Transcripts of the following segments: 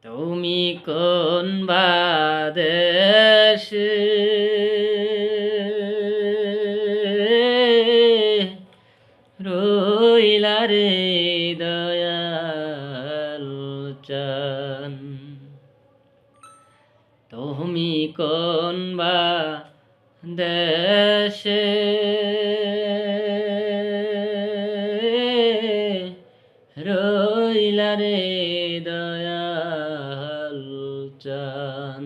তুমি কোন বাদেশে রইলা রে দয়াল চান, তুমি কোন বাদেশে রইলা রে দয়াল চান।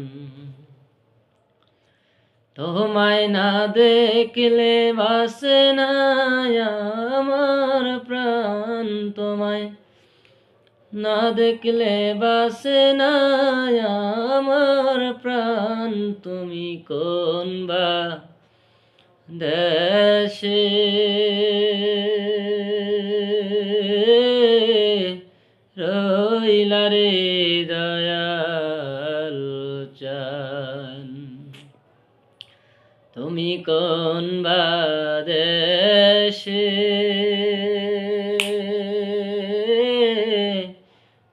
তোমায় না দেখলে বাসে না আমার প্রাণ, তোমায় না দেখলে বাসে না আমার প্রাণ, তুমি কোন দেশে রইলা রে দয়াল চান, তুমি কোন দেশে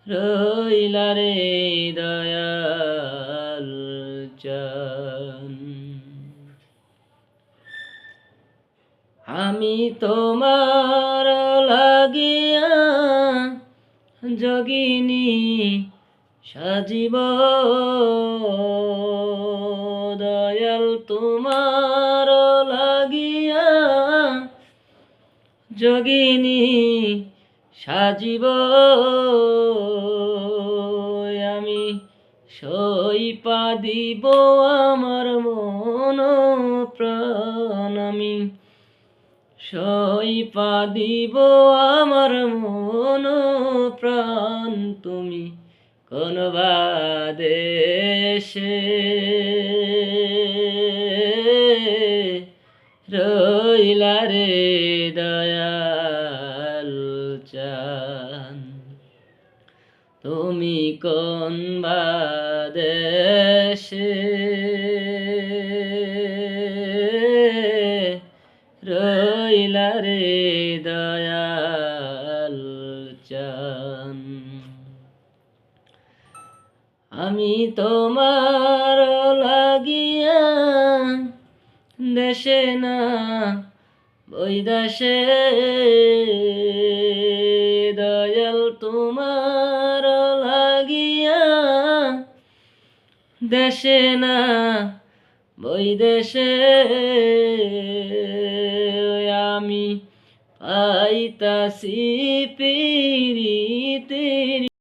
রইলা রে দয়াল চান। আমি তোমার লাগিয়া যোগিনী সাজিব দয়াল, তোমার লাগিয়া যোগিনী সাজিব আমি, সইপা দিব আমার মন প্রাণ, আমি সইপা দিব আমার মন প্রাণ, তুমি কোন দেশে রইলা রে দয়াল চান, তুমি কোন দেশে রইলা রে দয়াল চান। আমি তোমার লাগিয়া দেশে না ওই দেশে দয়াল, তোমার লাগিয়া দেশে না ওই দেশে আমি পাইতাছি পিরিতের